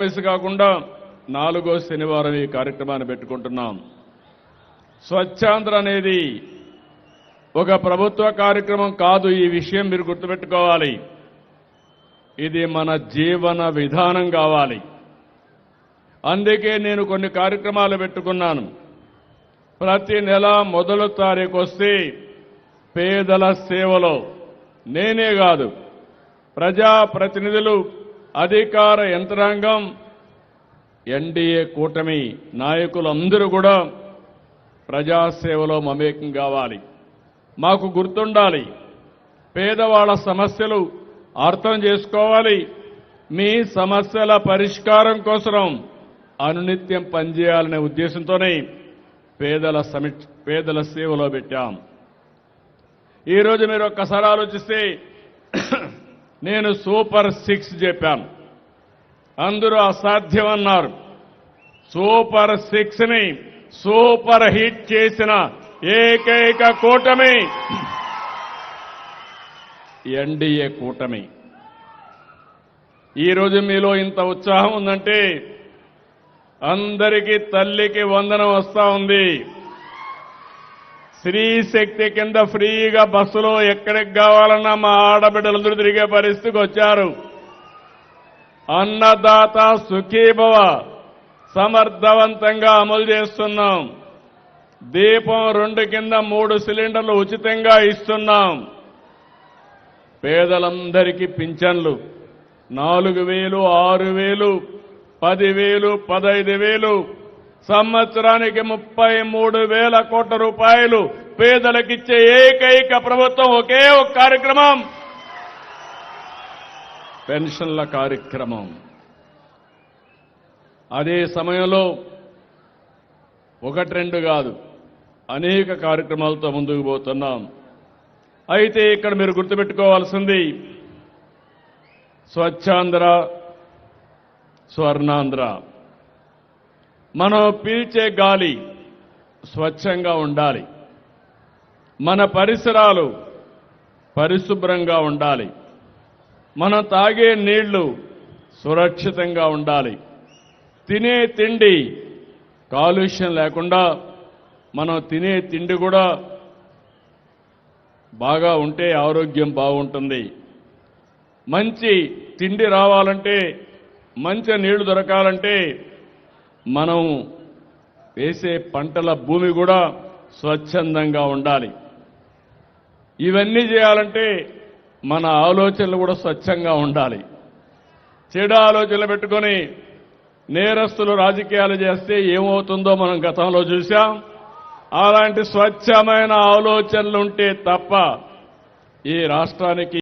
వయసు కాకుండా 4వ శనివారం ఈ కార్యక్రమాన్ని పెట్టుకుంటున్నాం. స్వచ్ఛాంధ్ర అనేది ఒక ప్రభుత్వ కార్యక్రమం కాదు. ఈ విషయం మీరు గుర్తుపెట్టుకోవాలి. ఇది మన జీవన విధానం కావాలి. అందుకే నేను కొన్ని కార్యక్రమాలు పెట్టుకున్నాను. ప్రతి నెల మొదటి తారీఖు వస్తే పేదల సేవలో నేనే కాదు, ప్రజాప్రతినిధులు, అధికార యంత్రాంగం, ఎన్డీఏ కూటమి నాయకులందరూ కూడా ప్రజాసేవలో మమేకం కావాలి. మాకు గుర్తుండాలి, పేదవాళ్ల సమస్యలు అర్థం చేసుకోవాలి. మీ సమస్యల పరిష్కారం కోసం అనునిత్యం పనిచేయాలనే ఉద్దేశంతోనే పేదల సేవలో పెట్టాం. ఈరోజు మీరు ఒక్కసారి ఆలోచిస్తే నేను సూపర్ 6 చెప్పాను. అందరూ అసాధ్యమన్నారు. సూపర్ 6ని సూపర్ హిట్ చేసిన ఏకైక కూటమి ఎన్డీఏ కూటమి. ఈరోజు మీలో ఇంత ఉత్సాహం ఉందంటే అందరికీ తల్లికి వందనం వస్తా ఉంది. స్త్రీ శక్తి కింద ఫ్రీగా బస్సులో ఎక్కడికి కావాలన్నా మా ఆడబిడ్డలందరూ తిరిగే పరిస్థితికి వచ్చారు. అన్నదాత సుఖీభవ సమర్థవంతంగా అమలు చేస్తున్నాం. దీపం 2 కింద 3 సిలిండర్లు ఉచితంగా ఇస్తున్నాం. పేదలందరికీ పింఛన్లు 4,000, 6,000, 10,000, 15,000, సంవత్సరానికి 33,000 కోట్ల రూపాయలు పేదలకిచ్చే ఏకైక ప్రభుత్వం ఒకే ఒక కార్యక్రమం పెన్షన్ల కార్యక్రమం. అదే సమయంలో 1-2 కాదు, అనేక కార్యక్రమాలతో ముందుకు పోతున్నాం. అయితే ఇక్కడ మీరు గుర్తుపెట్టుకోవాల్సింది స్వచ్ఛాంధ్ర, స్వర్ణాంధ్ర. మనం పీల్చే గాలి స్వచ్ఛంగా ఉండాలి. మన పరిసరాలు పరిశుభ్రంగా ఉండాలి. మనం తాగే నీళ్లు సురక్షితంగా ఉండాలి. తినే తిండి కాలుష్యం లేకుండా మనం తినే తిండి కూడా బాగా ఉంటే ఆరోగ్యం బాగుంటుంది. మంచి తిండి రావాలంటే, మంచి నీళ్లు దొరకాలంటే మనం వేసే పంటల భూమి కూడా స్వచ్ఛందంగా ఉండాలి. ఇవన్నీ చేయాలంటే మన ఆలోచనలు కూడా స్వచ్ఛంగా ఉండాలి. చెడు ఆలోచనలు పెట్టుకొని నేరస్తులు రాజకీయాలు చేస్తే ఏమవుతుందో మనం గతంలో చూశాం. అలాంటి స్వచ్ఛమైన ఆలోచనలు ఉంటే తప్ప ఈ రాష్ట్రానికి